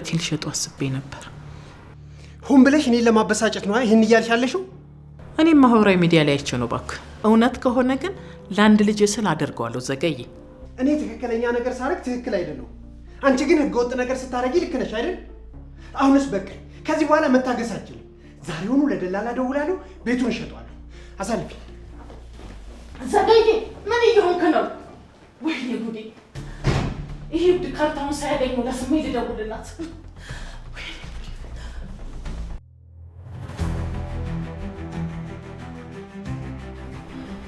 ንብረት ሊሸጡ አስቤ ነበር። ሁን ብለሽ እኔን ለማበሳጨት ነው ይሄን እያልሻለሽው? እኔም ማህበራዊ ሚዲያ ላይ አይቼ ነው እባክህ። እውነት ከሆነ ግን ለአንድ ልጅ ስል አደርገዋለሁ። ዘገይ እኔ ትክክለኛ ነገር ሳረግ ትክክል አይደለም። አንቺ ግን ህገወጥ ነገር ስታረጊ ልክ ነሽ አይደል? አሁንስ በቃ ከዚህ በኋላ መታገስ አልችልም። ዛሬውኑ ለደላላ ደውላለሁ፣ ቤቱን እሸጠዋለሁ። አሳልፊ። ዘገይ ምን እየሆንክ ነው? ወይኔ ጉዴ! ይሄ ውድ ካርታውን ሳያገኝ ለስሜ ልደውልላት።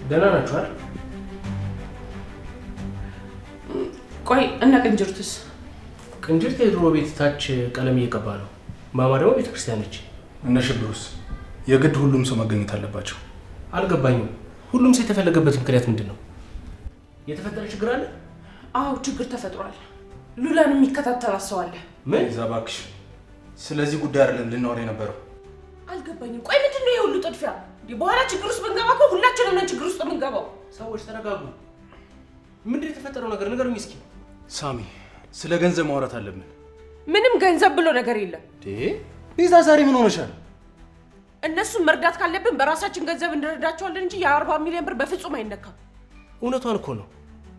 ደህና ናችሁ አይደል? ቆይ እነ ቅንጅርትስ? ቅንጅርት የድሮ ቤት ታች ቀለም እየቀባ ነው። ማማ ደግሞ ቤተክርስቲያን ነች። እነ ሽብሩስ የግድ ሁሉም ሰው መገኘት አለባቸው? አልገባኝም። ሁሉም ሰው የተፈለገበት ምክንያት ምንድን ነው? የተፈጠረ ችግር አለ? አዎ ችግር ተፈጥሯል። ሉላን የሚከታተላት ሰው አለ። ምን? እዛ እባክሽ፣ ስለዚህ ጉዳይ አይደለም ልናወራ የነበረው። አልገባኝም። ቆይ ምንድን ነው የሁሉ ጥድፊያ? በኋላ ችግር ውስጥ ብንገባ እኮ ሁላችንም ነን ችግር ውስጥ የምንገባው። ሰዎች ተረጋጉ። ምንድን ነው የተፈጠረው ነገር ንገሩኝ እስኪ። ሳሚ፣ ስለ ገንዘብ ማውራት አለብን። ምንም ገንዘብ ብሎ ነገር የለም። ቤዛ ዛሬ ምን ሆነሻል? እነሱን መርዳት ካለብን በራሳችን ገንዘብ እንረዳቸዋለን እንጂ የ40 ሚሊዮን ብር በፍጹም አይነካም። እውነቷን እኮ ነው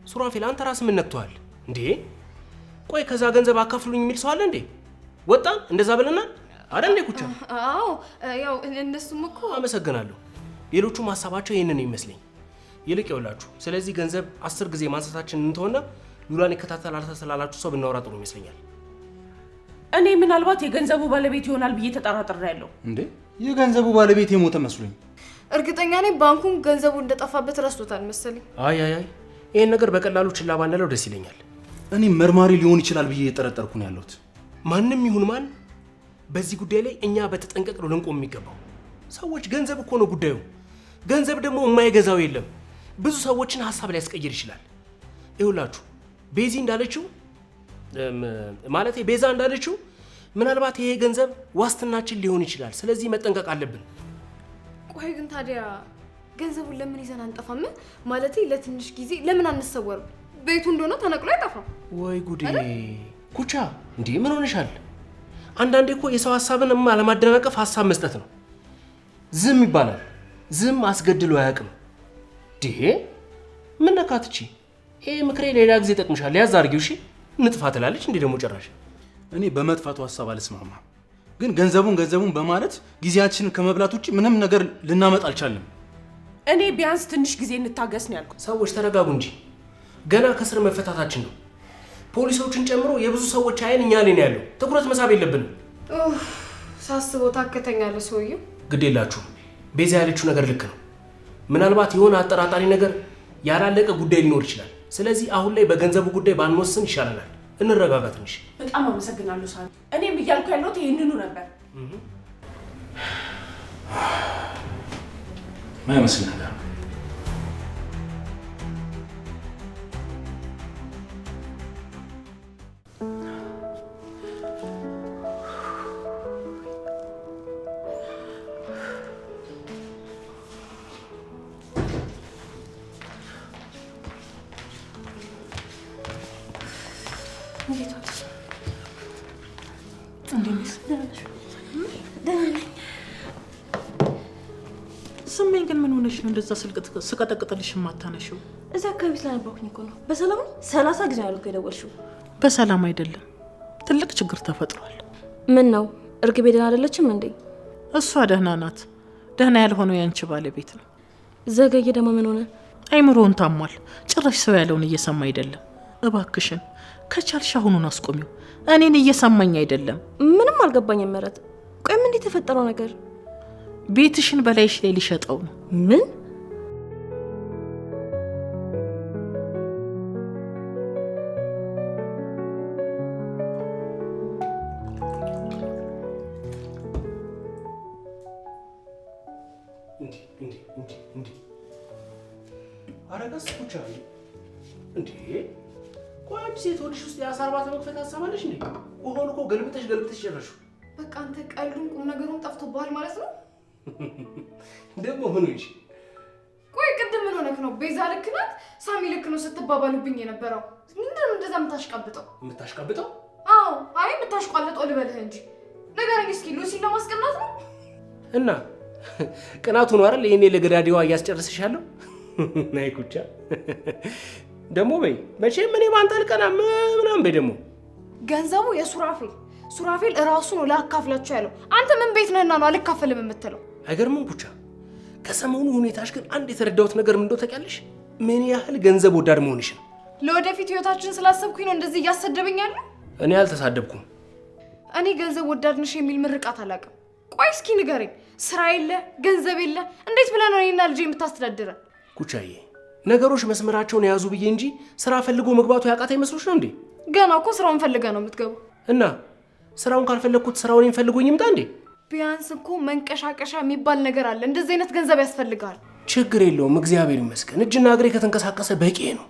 ሱራፌል። አንተ ራስህ ምን ነክቶሃል እንዴ? ቆይ ከዛ ገንዘብ አካፍሉኝ የሚል ሰው አለ እንዴ? ወጣን እንደዛ ብለናል አይደል እንዴ? ኩቻ አዎ፣ ያው እነሱም እኮ አመሰግናለሁ። ሌሎቹም ሀሳባቸው ይሄንን ነው ይመስለኝ። ይልቅ ይውላችሁ፣ ስለዚህ ገንዘብ 10 ጊዜ ማንሳታችን እንተውና ሉላን ይከታተላል ስላላችሁ ሰው ብናወራ ጥሩ ይመስለኛል። እኔ ምናልባት የገንዘቡ ባለቤት ይሆናል ብዬ ተጠራጥሬያለሁ። እንዴ የገንዘቡ ባለቤት የሞተ መስሎኝ። እርግጠኛ ነኝ ባንኩም ገንዘቡ እንደጠፋበት ረስቶታል መሰለኝ። አይ ይሄን ነገር በቀላሉ ችላ ባንለው ደስ ይለኛል። እኔ መርማሪ ሊሆን ይችላል ብዬ እየጠረጠርኩ ነው ያለሁት። ማንም ይሁን ማን በዚህ ጉዳይ ላይ እኛ በተጠንቀቅ ነው ልንቆም የሚገባው። ሰዎች ገንዘብ እኮ ነው ጉዳዩ። ገንዘብ ደግሞ የማይገዛው የለም። ብዙ ሰዎችን ሀሳብ ሊያስቀይር ይችላል። ይኸውላችሁ ቤዛ እንዳለችው ምናልባት ይሄ ገንዘብ ዋስትናችን ሊሆን ይችላል። ስለዚህ መጠንቀቅ አለብን። ቆይ ግን ታዲያ ገንዘቡን ለምን ይዘን አንጠፋም? ማለቴ ለትንሽ ጊዜ ለምን አንሰወርም? ቤቱ እንደሆነ ተነቅሎ አይጠፋም። ወይ ጉዴ! ኩቻ እንዴ ምን ሆነሻል? አንዳንዴ እኮ የሰው ሀሳብን አለማደናቀፍ ሀሳብ መስጠት ነው። ዝም ይባላል። ዝም አስገድሎ አያውቅም። ዲሄ ምን ነካትቺ? ይሄ ምክሬ ሌላ ጊዜ ጠቅምሻል። ያዝ አድርጊው። እሺ እንጥፋ ትላለች እንዴ ደግሞ ጭራሽ። እኔ በመጥፋቱ ሀሳብ አልስማማም፣ ግን ገንዘቡን በማለት ጊዜያችንን ከመብላት ውጭ ምንም ነገር ልናመጣ አልቻልንም። እኔ ቢያንስ ትንሽ ጊዜ እንታገስ ነው ያልኩት። ሰዎች ተረጋጉ እንጂ ገና ከስር መፈታታችን ነው። ፖሊሶችን ጨምሮ የብዙ ሰዎች አይን እኛ ላይ ነው ያለው። ትኩረት መሳብ የለብንም። ሳስበው ታከተኛለ ሰውዬው። ግድ የላችሁም። ቤዛ ያለችው ነገር ልክ ነው። ምናልባት የሆነ አጠራጣሪ ነገር ያላለቀ ጉዳይ ሊኖር ይችላል። ስለዚህ አሁን ላይ በገንዘቡ ጉዳይ ባንወስን ይሻለናል። እንረጋጋ ትንሽ። በጣም አመሰግናለሁ ሳሚ። እኔም እያልኩ ያለሁት ይህንኑ ነበር። ማይመስል ነገር ስሜን ግን ምን ሆነሽ ነው እንደዛ ስቀጠቅጥልሽ የማታነሺው? እዛ አካባቢ ስለነበርኩኝ እኮ ነው። በሰላም ነው? 30 ጊዜ ያልኩ የደወልሽው። በሰላም አይደለም፣ ትልቅ ችግር ተፈጥሯል። ምን ነው? እርግቤ ደህና አይደለችም እንዴ? እሷ ደህና ናት። ደህና ያልሆነው ያንቺ ባለቤት ነው። ዘገየ ደግሞ ምን ሆነ? አይምሮውን ታሟል። ጭራሽ ሰው ያለውን እየሰማ አይደለም። እባክሽን ከቻልሽ አሁኑን አስቆሚው። እኔን እየሰማኝ አይደለም። ምንም አልገባኝም ምህረት። ቆይ ምን የተፈጠረው ነገር? ቤትሽን በላይሽ ላይ ሊሸጠው ነው። ምን? አረጋስ ኩቻ እንዴ! ቆይ አንቺ ሴት ወዲሽ ውስጥ የአሳ እርባታ መክፈት ታሳባለሽ እንዴ? ውሃውን እኮ ገልብጠሽ ጨረሽው። በቃ አንተ ቀሉን ቁም ነገሩን ጠፍቶብሃል ማለት ነው። ደግሞ ምን እንጂ? ቆይ ቅድም ምን ሆነክ ነው? ቤዛ ልክ ናት፣ ሳሚ ልክ ነው ስትባባሉብኝ የነበረው ምንድነው እንደዛ የምታሽቀብጠው? የምታሽቀብጠው? አዎ፣ አይ የምታሽቋለጠው ልበልህ እንጂ ንገረኝ እስኪ ሉሲን ለማስቀናት ነው? እና ቅናቱ ነው አይደል ይሄኔ ለገዳዲዋ እያስጨርስሻለሁ? ናይ ኩቻ ደግሞ በይ መቼም እኔ ባንተ አልቀናም ምናምን በይ ደግሞ ገንዘቡ ሱራፌል እራሱ ነው ላካፍላችሁ ያለው። አንተ ምን ቤት ነህና ነው አልካፈልም የምትለው? አይገርምም ኩቻ? ከሰሞኑ ሁኔታሽ ግን አንድ የተረዳሁት ነገር ምን እንደው ታውቂያለሽ? ምን ያህል ገንዘብ ወዳድ መሆንሽን። ለወደፊት ህይወታችን ስላሰብኩኝ ነው እንደዚህ እያሰደበኛለሁ? እኔ አልተሳደብኩም። እኔ ገንዘብ ወዳድ ነሽ የሚል ምርቃት አላውቅም። ቆይ እስኪ ንገረኝ፣ ስራ የለ ገንዘብ የለ እንዴት ብለህ ነው እኔና ልጄ የምታስተዳድረን? ኩቻዬ ነገሮች መስመራቸውን የያዙ ብዬ እንጂ ስራ ፈልጎ መግባቱ ያቃታ ይመስሎሽ ነው እንዴ? ገና እኮ ስራውን ፈልገህ ነው የምትገባው። እና ስራውን ካልፈለግኩት ስራውን የሚፈልጉኝ ይምጣ እንዴ? ቢያንስ እኮ መንቀሻቀሻ የሚባል ነገር አለ። እንደዚህ አይነት ገንዘብ ያስፈልጋል። ችግር የለውም እግዚአብሔር ይመስገን። እጅና እግሬ ከተንቀሳቀሰ በቂ ነው።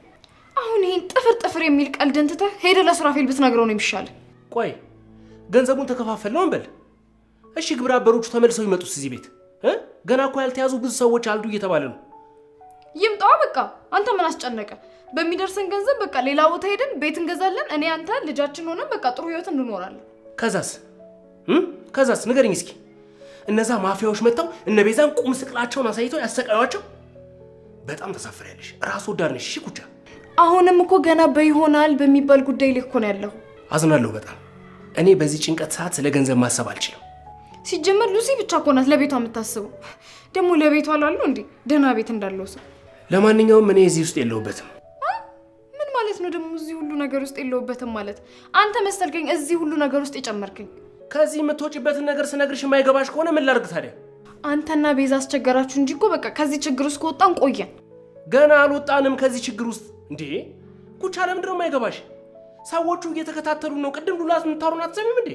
አሁን ይሄን ጥፍር የሚል ቀልድን ትተህ ሄደህ ለሱራፌል ብትነግረው ነው የሚሻል። ቆይ ገንዘቡን ተከፋፈል ነው እንበል። እሺ ግብረ አበሮቹ ተመልሰው ይመጡስ እዚህ ቤት? ገና እኮ ያልተያዙ ብዙ ሰዎች አሉ እየተባለ ነው። ይምጣ በቃ። አንተ ምን አስጨነቀ? በሚደርሰን ገንዘብ በቃ ሌላ ቦታ ሄደን ቤት እንገዛለን። እኔ አንተ ልጃችን ሆነን በቃ ጥሩ ህይወት እንኖራለን። ከዛስ ንገረኝ እስኪ። እነዛ ማፊያዎች መጥተው እነ ቤዛን ቁም ስቅላቸውን አሳይተው ያሰቃዩዋቸው። በጣም ተሳፍሪያለሽ። ራስ ወዳድ ነሽ። እሺ ኩቻ፣ አሁንም እኮ ገና በይሆናል በሚባል ጉዳይ ላይ እኮ ነው ያለሁ። አዝናለሁ በጣም። እኔ በዚህ ጭንቀት ሰዓት ስለ ገንዘብ ማሰብ አልችልም። ሲጀመር ሉሲ ብቻ እኮ ናት ለቤቷ የምታስበው። ደግሞ ለቤቷ አላለው እንዴ ደህና ቤት እንዳለው ሰው። ለማንኛውም እኔ እዚህ ውስጥ የለሁበትም። ምን ማለት ነው ደግሞ እዚህ ሁሉ ነገር ውስጥ የለሁበትም ማለት? አንተ መሰልከኝ እዚህ ሁሉ ነገር ውስጥ የጨመርከኝ። ከዚህ የምትወጪበትን ነገር ስነግርሽ የማይገባሽ ከሆነ ምን ላድርግ ታዲያ? አንተና ቤዛ አስቸገራችሁ እንጂ እኮ በቃ ከዚህ ችግር ውስጥ ከወጣን ቆየን። ገና አልወጣንም ከዚህ ችግር ውስጥ። እንዴ ኩቻ ለምንድን ነው የማይገባሽ? ሰዎቹ እየተከታተሉ ነው። ቅድም ሉላ ምታሩን አትሰሚም እንዴ?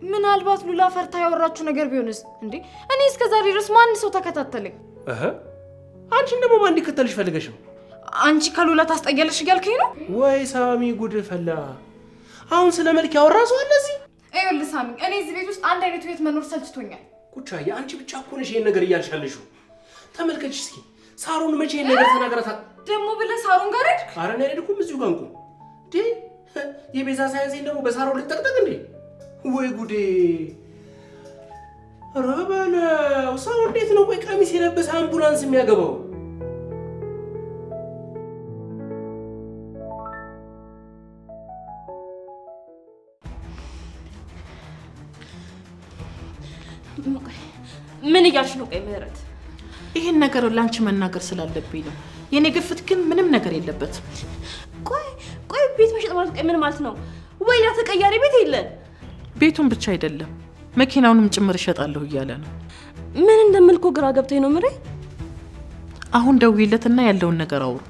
ምናልባት ሉላ ፈርታ ያወራችሁ ነገር ቢሆንስ? እንዴ እኔ እስከዛሬ ድረስ ማን ሰው ተከታተለኝ? አንቺን ደግሞ ማን እንዲከተልሽ ፈልገሽ ነው? አንቺ ከሉላ ታስጠያለሽ እያልከኝ ነው ወይ? ሳሚ ጉድ ፈላ። አሁን ስለ መልክ ያወራ ሰው አለ እዚህ? ይኸውልህ ሳሚ፣ እኔ እዚህ ቤት ውስጥ አንድ አይነት ህይወት መኖር ሰልችቶኛል። ኩቻ የአንቺ ብቻ እኮ ነሽ ይሄን ነገር እያልሻለሽው። ተመልከች እስኪ ሳሩን መቼ ይሄን ነገር ተናገራታ? ደግሞ ብለህ ሳሩን ጋር ሄድክ? ኧረ እኔ አልሄድኩም። እዚሁ ጋር እንቁ እንዴ የቤዛ ሳያንስ ደግሞ በሳሩን ልጠቅጠቅ እንዴ? ወይ ጉዴ! ኧረ በለው ሰው እንዴት ነው ቆይ ቀሚስ የለበሰ አምቡላንስ የሚያገባው? ምን እያልሽ ነው? ቆይ ምህረት፣ ይሄን ነገር ላንቺ መናገር ስላለብኝ ነው። የኔ ግፍት ግን ምንም ነገር የለበትም። ቆይ ቤት መሸጥ ማለት ቆይ ምን ማለት ነው? ወይ ያ ተቀያሪ ቤት የለን? ቤቱን ብቻ አይደለም መኪናውንም ጭምር እሸጣለሁ እያለ ነው። ምን እንደምልኮ ግራ ገብቶኝ ነው። ምሬ አሁን ደውይለትና ያለውን ነገር አውሩ።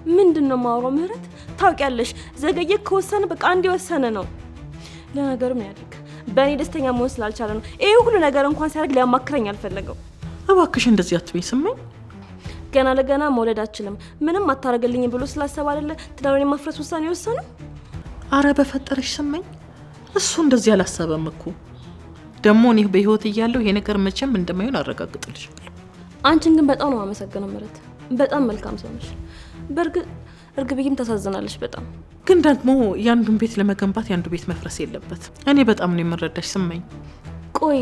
ምንድነው ማውራው? ምህረት ታውቂያለሽ፣ ዘገየ ከወሰነ በቃ አንድ የወሰነ ነው። ለነገሩ ምን ያድርግ፣ በእኔ ደስተኛ መሆን ስላልቻለ ነው ይሄ ሁሉ ነገር እንኳን ሲያደርግ ሊያማክረኝ አልፈለገው። እባክሽ እንደዚህ አትበይ ስመኝ። ገና ለገና መውለድ አልችልም ምንም አታረገልኝም ብሎ ስላሰብ አይደለ ትዳሩን የማፍረስ ውሳኔ የወሰነው። አረ በፈጠረሽ ስመኝ፣ እሱ እንደዚህ አላሰበም እኮ። ደግሞ እኔ በህይወት እያለሁ ይሄ ነገር መቼም እንደማይሆን አረጋግጥልሻለሁ። አንቺን ግን በጣም ነው የማመሰግነው ምህረት፣ በጣም መልካም ሰው ነሽ። በእርግጥ እርግብዬም ታሳዝናለሽ በጣም። ግን ደግሞ ያንዱን ቤት ለመገንባት ያንዱ ቤት መፍረስ የለበትም። እኔ በጣም ነው የምረዳሽ ስመኝ። ቆይ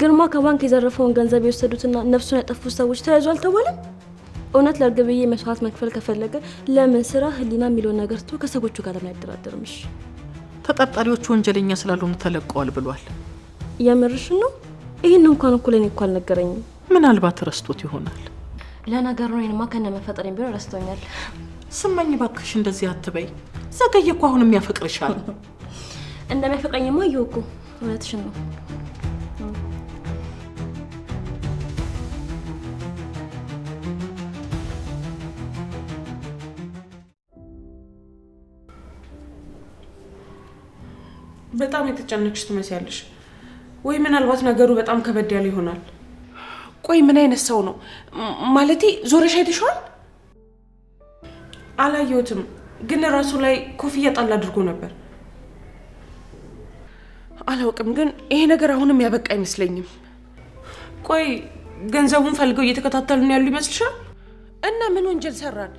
ግርማ ከባንክ የዘረፈውን ገንዘብ የወሰዱትና ነፍሱን ያጠፉት ሰዎች ተያዙ አልተባለም? እውነት ለእርግብዬ መስዋዕት መክፈል ከፈለገ ለምን ስራ ህሊና የሚለውን ነገር ትቶ ከሰዎቹ ጋር ለምን አይደራደርም? እሺ ተጠርጣሪዎቹ ወንጀለኛ ስላልሆኑ ተለቀዋል ብሏል። የምርሽን ነው? ይህን እንኳን እኮ ለእኔ እኮ አልነገረኝም። ምናልባት ረስቶት ይሆናል። ለነገሩ እኔንማ ከነ መፈጠሬም ቢሆን ረስቶኛል። ስመኝ እባክሽ እንደዚህ አትበይ። ዘገየ እኮ አሁንም ያፈቅርሻል። እንደሚያፈቅረኝማ አየሁ እኮ። እውነትሽን ነው። በጣም የተጨነቅሽ ትመስያለሽ። ወይ ምናልባት ነገሩ በጣም ከበድ ያለ ይሆናል። ቆይ ምን አይነት ሰው ነው? ማለቴ ዞረሽ አይተሽዋል? አላየሁትም፣ ግን ራሱ ላይ ኮፍያ ጣል አድርጎ ነበር። አላውቅም፣ ግን ይሄ ነገር አሁንም ያበቃ አይመስለኝም። ቆይ ገንዘቡን ፈልገው እየተከታተሉን ያሉ ይመስልሻል? እና ምን ወንጀል ሰራን?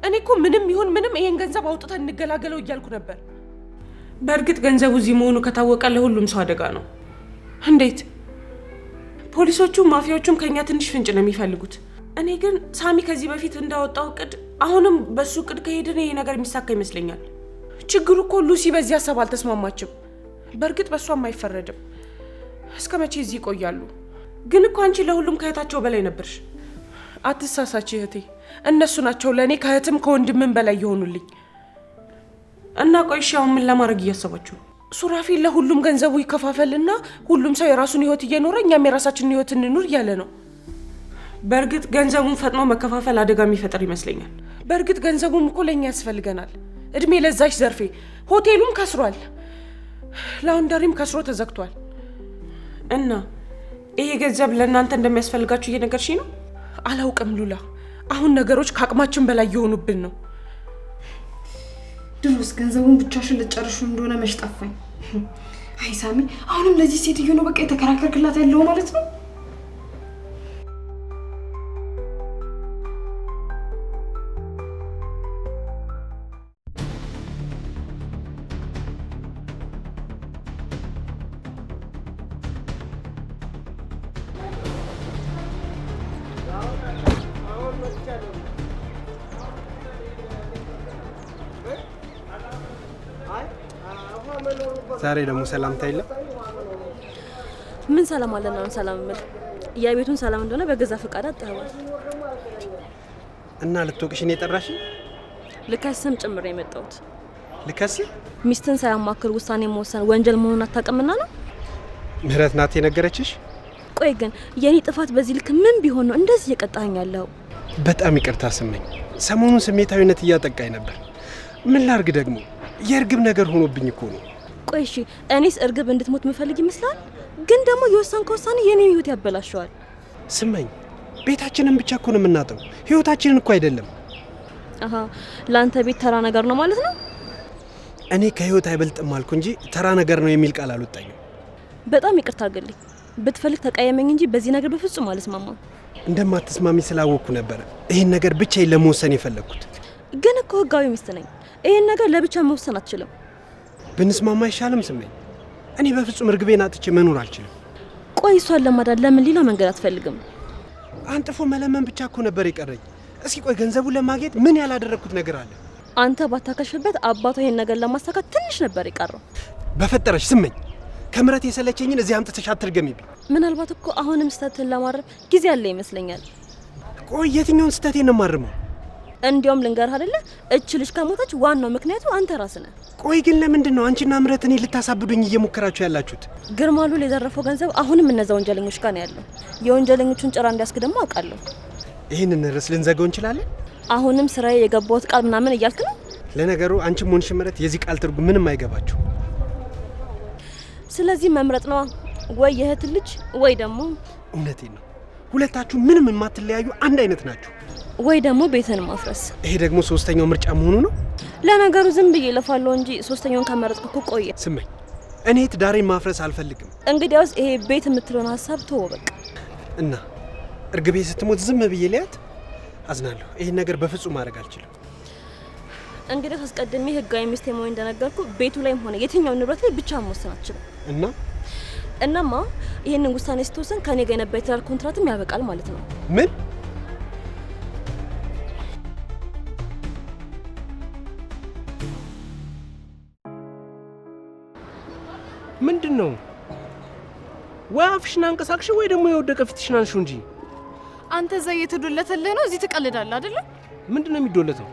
እኔ እኮ ምንም ይሁን ምንም ይሄን ገንዘብ አውጥተን እንገላገለው እያልኩ ነበር። በእርግጥ ገንዘቡ እዚህ መሆኑ ከታወቀ ለሁሉም ሰው አደጋ ነው። እንዴት? ፖሊሶቹም ማፊያዎቹም ከኛ ትንሽ ፍንጭ ነው የሚፈልጉት። እኔ ግን ሳሚ ከዚህ በፊት እንዳወጣው እቅድ አሁንም በሱ እቅድ ከሄድን ይሄ ነገር የሚሳካ ይመስለኛል። ችግሩ እኮ ሉሲ በዚህ ሀሳብ አልተስማማችም። በእርግጥ በእሷም አይፈረድም። እስከ መቼ እዚህ ይቆያሉ? ግን እኮ አንቺ ለሁሉም ከእህታቸው በላይ ነበርሽ። አትሳሳች እህቴ፣ እነሱ ናቸው ለእኔ ከእህትም ከወንድምም በላይ የሆኑልኝ። እና ቆይሽ አሁን ምን ለማድረግ እያሰባችሁ? ሱራፊል ለሁሉም ገንዘቡ ይከፋፈልና ሁሉም ሰው የራሱን ህይወት እየኖረ እኛም የራሳችንን ህይወት እንኑር እያለ ነው። በእርግጥ ገንዘቡን ፈጥኖ መከፋፈል አደጋ የሚፈጥር ይመስለኛል። በእርግጥ ገንዘቡም እኮ ለእኛ ያስፈልገናል። እድሜ ለዛች ዘርፌ። ሆቴሉም ከስሯል፣ ላውንደሪም ከስሮ ተዘግቷል። እና ይሄ ገንዘብ ለእናንተ እንደሚያስፈልጋችሁ እየነገርሽኝ ነው? አላውቅም ሉላ፣ አሁን ነገሮች ከአቅማችን በላይ የሆኑብን ነው። ድሮስ ገንዘቡን ብቻሽን ልጨርሹ እንደሆነ መች ጠፋኝ። አይ ሳሚ፣ አሁንም ለዚህ ሴትዮ ነው በቃ የተከራከርክላት ያለው ማለት ነው? ዛሬ ደግሞ ሰላምታ የለም። ምን ሰላም አለና ነው ሰላም ምል? የቤቱን ሰላም እንደሆነ በገዛ ፈቃድ አጣባል። እና ልትወቅሽኝ የጠራሽ? ልከስም ጭምር የመጣሁት። ልከስ? ሚስትን ሳያማክር ውሳኔ መወሰን ወንጀል መሆኑን አታውቅምና ነው? ምህረት ናት የነገረችሽ? ቆይ ግን የኔ ጥፋት በዚህ ልክ ምን ቢሆን ነው እንደዚህ እየቀጣኸኝ ያለው? በጣም ይቅርታ ስመኝ፣ ሰሞኑን ስሜታዊነት እያጠቃኝ ነበር። ምን ላርግ ደግሞ የእርግብ ነገር ሆኖብኝ እኮ ነው። ቆይ እሺ፣ እኔስ እርግብ እንድትሞት ምፈልግ ይመስላል? ግን ደግሞ የወሰንከው ውሳኔ የኔን ህይወት ያበላሸዋል። ስመኝ፣ ቤታችንን ብቻ እኮ ነው የምናጠው፣ ህይወታችንን እኮ አይደለም። አሃ፣ ለአንተ ቤት ተራ ነገር ነው ማለት ነው? እኔ ከህይወት አይበልጥም አልኩ እንጂ ተራ ነገር ነው የሚል ቃል አልወጣኝም። በጣም ይቅርታ አድርግልኝ። ብትፈልግ ተቀየመኝ እንጂ በዚህ ነገር በፍጹም አልስማማም። እንደማትስማሚ ስላወቅኩ ነበር ይህን ነገር ብቻዬን ለመወሰን የፈለግኩት። ግን እኮ ህጋዊ ሚስት ነኝ። ይህን ነገር ለብቻ መወሰን አትችልም። ብንስማማ አይሻልም ስመኝ? እኔ በፍጹም እርግቤን አጥቼ መኖር አልችልም። ቆይ እሷን ለማዳን ለምን ሌላ መንገድ አትፈልግም? አንጥፎ መለመን ብቻ እኮ ነበር የቀረኝ። እስኪ ቆይ ገንዘቡን ለማግኘት ምን ያላደረግኩት ነገር አለ? አንተ ባታከሽበት አባቷ ይሄን ነገር ለማሳካት ትንሽ ነበር የቀረው። በፈጠረሽ ስመኝ፣ ከምረት የሰለቸኝን እዚህ አምጥተሽ አትርገሚብኝ። ምናልባት እኮ አሁንም ስህተትን ለማረም ጊዜ አለ ይመስለኛል። ቆይ የትኛውን ስህተቴን ነው የማርመው? እንዲያውም ልንገርህ አይደለ፣ እች ልጅ ከሞተች ዋናው ምክንያቱ አንተ ራስህ ነህ። ቆይ ግን ለምንድን ነው አንቺና ምረት እኔ ልታሳብዱኝ እየሞከራችሁ ያላችሁት? ግርማ ሉል የዘረፈው ገንዘብ አሁንም እነዛ ወንጀለኞች ጋር ነው ያለው። የወንጀለኞቹን ጭራ እንዲያስክ ደግሞ አውቃለሁ። ይህንን ርዕስ ልንዘጋው እንችላለን? አሁንም ስራዬ የገባሁት ቃል ምናምን እያልክ ነው? ለነገሩ አንቺም ሆንሽ ምረት የዚህ ቃል ትርጉም ምንም አይገባችሁ። ስለዚህ መምረጥ ነው፣ ወይ የእህት ልጅ ወይ ደግሞ እውነቴን ነው፣ ሁለታችሁ ምንም የማትለያዩ አንድ አይነት ናችሁ። ወይ ደግሞ ቤትን ማፍረስ። ይሄ ደግሞ ሶስተኛው ምርጫ መሆኑ ነው። ለነገሩ ዝም ብዬ ለፋለሁ እንጂ ሶስተኛውን ከመረጥኩ እኮ ቆየ። ስመኝ፣ እኔ ትዳሬን ማፍረስ አልፈልግም። እንግዲያውስ ይሄ ቤት የምትለውን ሀሳብ ተወው በቃ። እና እርግቤ ስትሞት ዝም ብዬ ሊያት አዝናለሁ። ይሄን ነገር በፍጹም ማድረግ አልችልም። እንግዲህ አስቀድሜ ህጋዊ ሚስት የመሆን እንደነገርኩ ቤቱ ላይም ሆነ የትኛው ንብረት ላይ ብቻ መወሰን አልችልም። እናማ ይሄንን ውሳኔ ስትወሰን ከኔ ጋር የነበረ የትዳር ኮንትራትም ያበቃል ማለት ነው። ምን? ምንድን ነው? ወይ አፍሽን አንቀሳቅሽ ወይ ደግሞ የወደቀ ፊትሽን አንሺው እንጂ። አንተ እዛ እየተዶለተልህ ነው፣ እዚህ ትቀልዳለህ አይደለ? ምንድን ነው የሚዶለተው?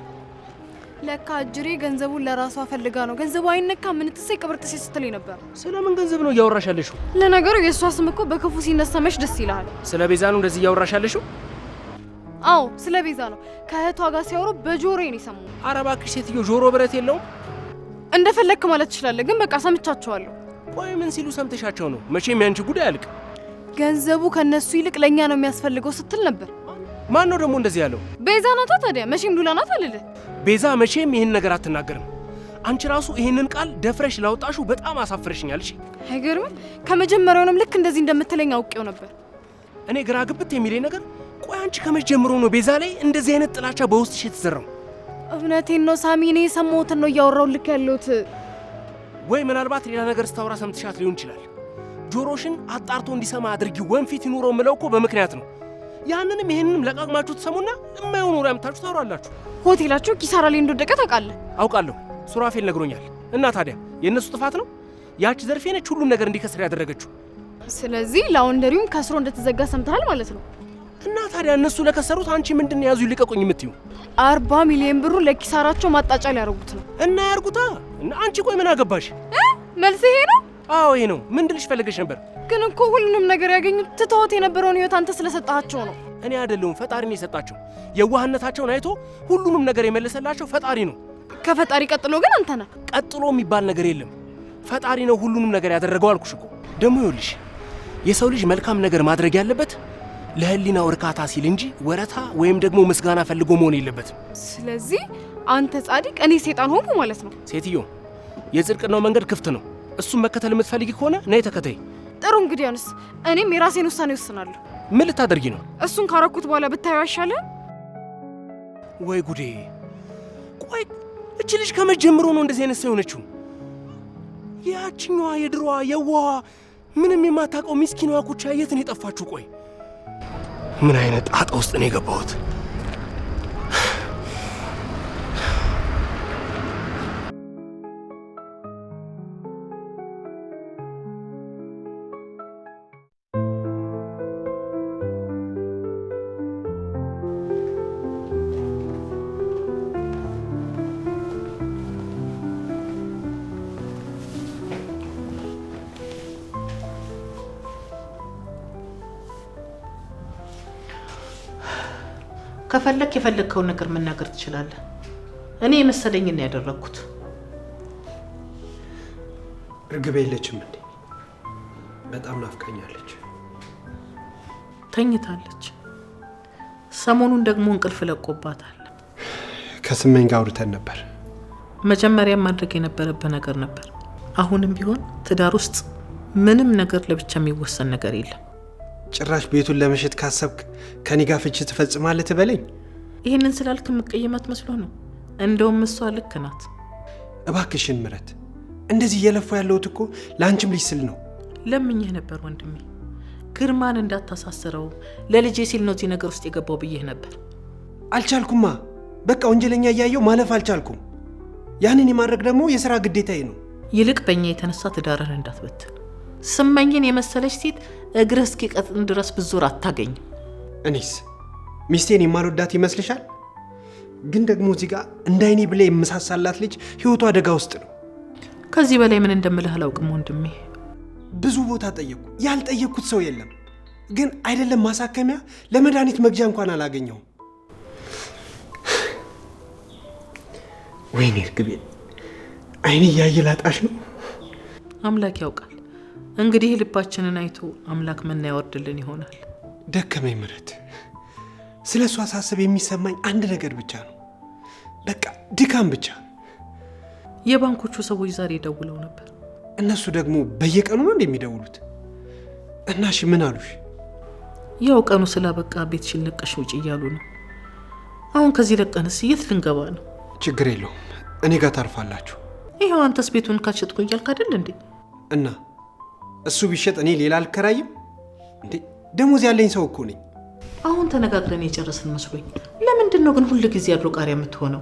ለካ እጅሬ ገንዘቡን ለራሷ ፈልጋ ነው። ገንዘቡ አይነካ ምን ትሰይ ቅብር ትሰይ ስትለኝ ነበር። ስለምን ገንዘብ ነው እያወራሽ ያለሽው? ለነገሩ የእሷ ስም እኮ በክፉ ሲነሳ መች ደስ ይልሃል? ስለ ቤዛ ነው እንደዚህ እያወራሽ ያለሽው? አዎ ስለ ቤዛ ነው። ከእህቷ ጋር ሲያወሩ በጆሮዬ ነው የሰማሁት። ኧረ እባክሽ ሴትዮ ጆሮ ብረት የለውም? እንደፈለክ ማለት ትችላለህ፣ ግን በቃ ሰምቻቸዋለሁ። ቆይ ምን ሲሉ ሰምተሻቸው ነው? መቼም ያንቺ ጉዳይ አያልቅ። ገንዘቡ ከነሱ ይልቅ ለእኛ ነው የሚያስፈልገው ስትል ነበር። ማን ነው ደግሞ እንደዚህ ያለው? ቤዛ ናታ። ታዲያ መቼም ሉላ ናት አልልህ። ቤዛ መቼም ይህን ነገር አትናገርም። አንቺ ራሱ ይህንን ቃል ደፍረሽ ላውጣሹ በጣም አሳፍረሽኛል። እሺ አይገርምም? ከመጀመሪያውንም ልክ እንደዚህ እንደምትለኝ አውቄው ነበር። እኔ ግራ ግብት የሚለኝ ነገር ቆይ አንቺ ከመቼ ጀምሮ ነው ቤዛ ላይ እንደዚህ አይነት ጥላቻ በውስጥሽ የተዘራው? እውነቴን ነው ሳሚ፣ እኔ የሰማሁትን ነው እያወራሁ ልክ ያለሁት። ወይ ምናልባት ሌላ ነገር ስታወራ ሰምተሻት ሊሆን ይችላል። ጆሮሽን አጣርቶ እንዲሰማ አድርጊው። ወንፊት ይኑረው የምለው እኮ በምክንያት ነው። ያንንም ይሄንንም ለቃቅማችሁ ትሰሙና የማይሆን ወሬ አምታችሁ ታወራላችሁ። ሆቴላቸው ኪሳራ ላይ እንደወደቀ ታውቃለህ? አውቃለሁ፣ ሱራፌል ነግሮኛል። እና ታዲያ የእነሱ ጥፋት ነው? ያቺ ዘርፌ ነች ሁሉም ነገር እንዲከስር ያደረገችው። ስለዚህ ላውንደሪውም ከስሮ እንደተዘጋ ሰምተሃል ማለት ነው። እና ታዲያ እነሱ ለከሰሩት አንቺ ምንድን ነው ያዙ ይልቀቁኝ የምትዩ? 40 ሚሊዮን ብሩ ለኪሳራቸው ማጣጫ ሊያደርጉት ነው። እና ያርጉታ። እና አንቺ ቆይ ምን አገባሽ? መልስ ይሄ ነው? አዎ ይሄ ነው። ምን ልሽ ፈልገሽ ነበር? ግን እኮ ሁሉንም ነገር ያገኙት ትተውት የነበረውን ህይወት አንተ ስለሰጣቸው ነው። እኔ አይደለሁም፣ ፈጣሪ ነው የሰጣቸው። የዋህነታቸውን አይቶ ሁሉንም ነገር የመለሰላቸው ፈጣሪ ነው። ከፈጣሪ ቀጥሎ ግን አንተ ነህ። ቀጥሎ የሚባል ነገር የለም። ፈጣሪ ነው ሁሉንም ነገር ያደረገው አልኩሽ እኮ። ደግሞ ይኸውልሽ የሰው ልጅ መልካም ነገር ማድረግ ያለበት ለህሊናው እርካታ ሲል እንጂ ወረታ ወይም ደግሞ ምስጋና ፈልጎ መሆን የለበትም። ስለዚህ አንተ ጻድቅ፣ እኔ ሰይጣን ሆንኩ ማለት ነው። ሴትዮ የጽድቅናው መንገድ ክፍት ነው። እሱን መከተል የምትፈልጊ ከሆነ ነይ ተከተይ። ጥሩ እንግዲህ አንስ እኔም የራሴን ውሳኔ ወስናለሁ። ምን ልታደርጊ ነው? እሱን ካረኩት በኋላ ብታዩ አይሻልም? ወይ ጉዴ! ቆይ እቺ ልጅ ከመጀመሩ ነው እንደዚህ አይነት ሰው የሆነችው? ያቺኛዋ የድሮዋ የዋዋ ምንም የማታውቀው ምስኪኗ ኩቻ የት ነው የጠፋችሁ? ቆይ ምን አይነት ጣጣ ውስጥ ነው የገባሁት? ከፈለክ የፈለከውን ነገር መናገር ትችላለህ። እኔ የመሰለኝን ያደረኩት። እርግብ የለችም እንዴ? በጣም ናፍቀኛለች። ተኝታለች። ሰሞኑን ደግሞ እንቅልፍ ለቆባታል። ከስመኝ ጋር አውርተን ነበር። መጀመሪያ ማድረግ የነበረብህ ነገር ነበር። አሁንም ቢሆን ትዳር ውስጥ ምንም ነገር ለብቻ የሚወሰን ነገር የለም። ጭራሽ ቤቱን ለመሸጥ ካሰብክ ከኔ ጋር ፍቺ ትፈጽማለህ ትበለኝ? ይህንን ስላልክ መቀየማት መስሎ ነው? እንደውም እሷ ልክ ናት። እባክሽን ምረት፣ እንደዚህ እየለፋ ያለሁት እኮ ለአንቺም ልጅ ስል ነው። ለምኜህ ነበር ወንድሜ፣ ግርማን እንዳታሳስረው ለልጄ ሲል ነው እዚህ ነገር ውስጥ የገባው ብዬህ ነበር። አልቻልኩማ። በቃ ወንጀለኛ እያየው ማለፍ አልቻልኩም። ያንን የማድረግ ደግሞ የሥራ ግዴታዬ ነው። ይልቅ በእኛ የተነሳ ትዳርህን እንዳትበትን። ስመኝን የመሰለች ሴት እግርህ እስኪቀጥን ድረስ ብዙር አታገኝም። እኔስ ሚስቴን የማልወዳት ይመስልሻል? ግን ደግሞ እዚህ ጋር እንዳይኔ ብለ የምሳሳላት ልጅ ህይወቷ አደጋ ውስጥ ነው። ከዚህ በላይ ምን እንደምልህ አላውቅም ወንድሜ። ብዙ ቦታ ጠየቅኩ፣ ያልጠየቅኩት ሰው የለም። ግን አይደለም ማሳከሚያ ለመድኃኒት መግዣ እንኳን አላገኘሁም። ወይኔ እርግቤ፣ አይኔ እያየ ላጣሽ ነው። አምላክ ያውቃል። እንግዲህ ልባችንን አይቶ አምላክ መና ያወርድልን ይሆናል። ደከመኝ ምረት። ስለ እሷ ሳስብ የሚሰማኝ አንድ ነገር ብቻ ነው። በቃ ድካም ብቻ። የባንኮቹ ሰዎች ዛሬ ደውለው ነበር። እነሱ ደግሞ በየቀኑ ነው እንደሚደውሉት? እናሽ ምን አሉሽ? ያው ቀኑ ስላበቃ ቤትሽን ለቀሽ ውጭ እያሉ ነው። አሁን ከዚህ ለቀንስ የት ልንገባ ነው? ችግር የለውም፣ እኔ ጋር ታርፋላችሁ። ይኸው አንተስ ቤቱን ካልሸጥኩ እያልክ አይደል እንዴ? እና እሱ ቢሸጥ እኔ ሌላ አልከራይም እንዴ? ደሞዝ ያለኝ ሰው እኮ ነኝ። አሁን ተነጋግረን የጨረስን መስሎኝ። ለምንድን ነው ግን ሁሉ ጊዜ ያለው ቃሪያ የምትሆነው?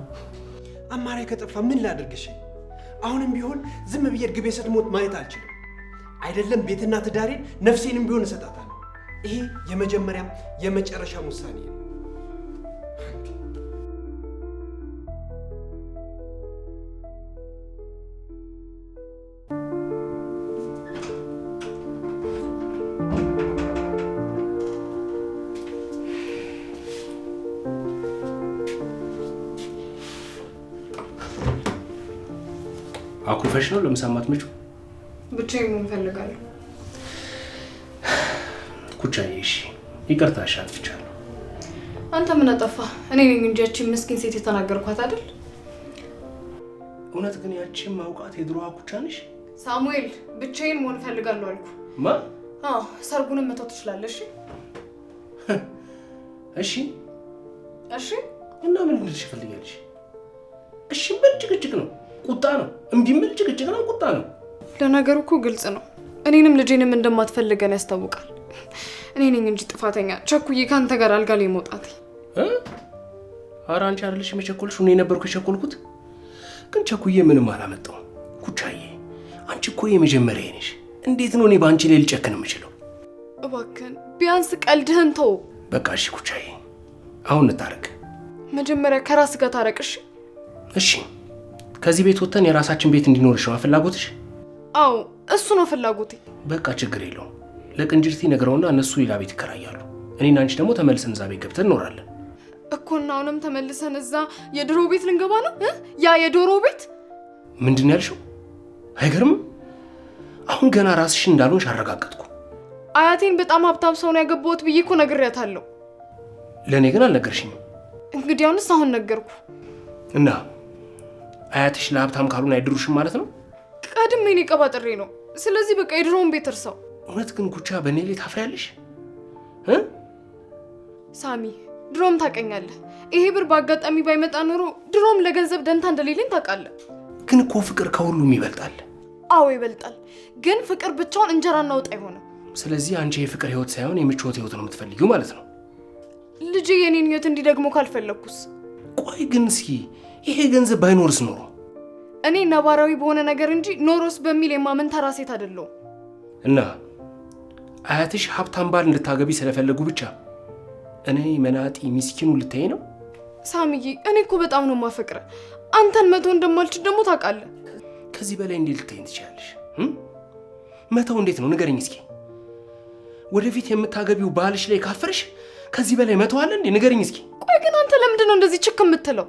አማራጭ ከጠፋ ምን ላድርግሽ? አሁንም ቢሆን ዝም ብዬ እርግቤ ስትሞት ማየት አልችልም። አይደለም ቤትና ትዳሬን ነፍሴንም ቢሆን እሰጣታለሁ። ይሄ የመጀመሪያም የመጨረሻም ውሳኔ ነው። አኩርፈሽ ነው ለምሳማት መጪው? ብቻዬን መሆን እፈልጋለሁ። ኩቻዬ፣ እሺ ይቅርታ አጥፍቻለሁ። አንተ ምን አጠፋ? እኔ ነኝ እንጂ ያቺን ምስኪን ሴት የተናገርኳት አይደል? እውነት ግን ያቺን ማውቃት የድሮዋ ኩቻ ነሽ? ሳሙኤል፣ ብቻዬን መሆን እፈልጋለሁ አልኩ። ማ? አዎ፣ ሰርጉንም መተው ትችላለሽ። እሺ እሺ። እና ምን ልልሽ ፈልጋለሽ? እሺ ምን ጭቅጭቅ ነው? ቁጣ ነው። እምቢ የምል ጭቅጭቅ ነው፣ ቁጣ ነው። ለነገሩ እኮ ግልጽ ነው። እኔንም ልጄንም እንደማትፈልገን ያስታውቃል። እኔ ነኝ እንጂ ጥፋተኛ ቸኩዬ ካንተ ጋር አልጋ ላይ መውጣት። ኧረ አንቺ አይደለሽም የቸኮልሽው፣ እኔ ነበርኩ የቸኮልኩት። ግን ቸኩዬ ምንም አላመጣውም። ኩቻዬ አንቺ እኮ የመጀመሪያ ነሽ። እንዴት ነው እኔ በአንቺ ላይ ልጨክን የምችለው? እባክህን ቢያንስ ቀልድህን ተው። በቃ እሺ ኩቻዬ፣ አሁን እንታረቅ። መጀመሪያ ከራስ ጋር ታረቅሽ። እሺ ከዚህ ቤት ወጥተን የራሳችን ቤት እንዲኖርሽ ነው ፍላጎትሽ? አዎ እሱ ነው ፍላጎቴ። በቃ ችግር የለውም። ለቅንጅርቲ ነግረውና እነሱ ሌላ ቤት ይከራያሉ። እኔና አንቺ ደግሞ ተመልሰን እዛ ቤት ገብተን እንኖራለን እኮ። እና አሁንም ተመልሰን እዛ የድሮ ቤት ልንገባ ነው? ያ የዶሮ ቤት ምንድን ነው ያልሽው? አይገርምም? አሁን ገና ራስሽ እንዳልሆንሽ አረጋገጥኩ። አያቴን በጣም ሀብታም ሰው ነው ያገባሁት ብዬ እኮ ነግሬያታለሁ። ለእኔ ግን አልነገርሽኝም። እንግዲህ አሁንስ አሁን ነገርኩ። እና አያትሽ ለሀብታም ካሉን አይድሩሽም ማለት ነው? ቀድሜ እኔ ቀባጥሬ ነው። ስለዚህ በቃ የድሮውን ቤት እርሳው። እውነት ግን ኩቻ በእኔ ላይ ታፍሪያለሽ? ሳሚ ድሮም ታውቀኛለህ። ይሄ ብር በአጋጣሚ ባይመጣ ኖሮ ድሮም ለገንዘብ ደንታ እንደሌለኝ ታውቃለህ። ግን እኮ ፍቅር ከሁሉም ይበልጣል። አዎ ይበልጣል። ግን ፍቅር ብቻውን እንጀራና ወጥ አይሆንም። ስለዚህ አንቺ የፍቅር ህይወት ሳይሆን የምቾት ህይወት ነው የምትፈልጊው ማለት ነው? ልጄ የኔን ህይወት እንዲደግሞ ካልፈለግኩስ? ቆይ ግን እስኪ ይሄ ገንዘብ ባይኖርስ ኖሮ? እኔ ነባራዊ በሆነ ነገር እንጂ ኖሮስ በሚል የማመን ተራ ሴት አይደለሁም። እና አያትሽ ሀብታም ባል እንድታገቢ ስለፈለጉ ብቻ እኔ መናጢ ሚስኪኑ ልታይ ነው? ሳሚዬ እኔ እኮ በጣም ነው የማፈቅረው። አንተን መተው እንደማልችል ደግሞ ታውቃለህ። ከዚህ በላይ እንዴት ልታይኝ ትችላለሽ? መተው እንዴት ነው ንገረኝ እስኪ። ወደፊት የምታገቢው ባልሽ ላይ ካፈርሽ ከዚህ በላይ መተው አለ እንዴ? ንገረኝ እስኪ። ቆይ ግን አንተ ለምንድን ነው እንደዚህ ችክ የምትለው?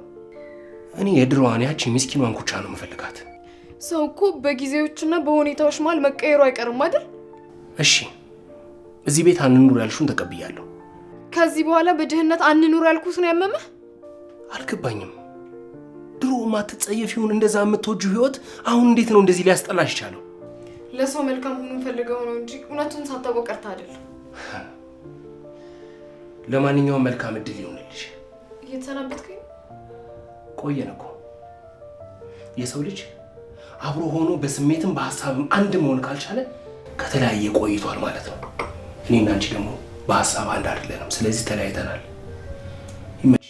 እኔ የድሮዋን ያቺ ሚስኪኗን ኩቻ ነው የምፈልጋት። ሰው እኮ በጊዜዎችና በሁኔታዎች መሃል መቀየሩ አይቀርም አይደል? እሺ እዚህ ቤት አንኑር ያልሽውን ተቀብያለሁ። ከዚህ በኋላ በድህነት አንኑር ያልኩት ነው ያመመህ? አልገባኝም። ድሮ ማትጸየፊውን እንደዛ የምትወጂው ህይወት አሁን እንዴት ነው እንደዚህ ሊያስጠላሽ ይቻለው? ለሰው መልካም ሆኖ ፈልገው ነው እንጂ እውነቱን ሳታውቀው ቀርተህ አይደለም። ለማንኛውም መልካም እድል ይሆንልሽ። እየተሰናበትከኝ ቆየን እኮ። የሰው ልጅ አብሮ ሆኖ በስሜትም በሐሳብም አንድ መሆን ካልቻለ ከተለያየ ቆይቷል ማለት ነው። እኔና አንቺ ደግሞ በሐሳብ አንድ አይደለንም። ስለዚህ ተለያይተናል። ይመች።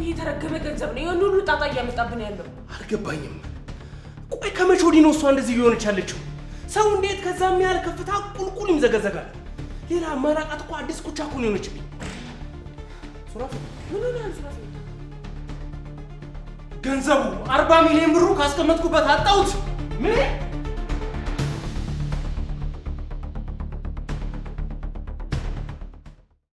የተረገመ ገንዘብ ነው የሁሉ ጣጣ እያመጣብን ያለው። አልገባኝም። ቆይ ከመቼ ወዲህ ነው እሷ እንደዚህ እየሆነች ያለችው? ሰው እንዴት ከዛም ያህል ከፍታ ቁልቁል ይምዘገዘጋል? ሌላ አማራቃት እኮ አዲስ ኩቻ እኮ ነው የሆነችብኝ። ሱራፌ ምን ሆነሃል? ሱራፌ ገንዘቡ 40 ሚሊዮን ብሩ ካስቀመጥኩበት አጣሁት። ምን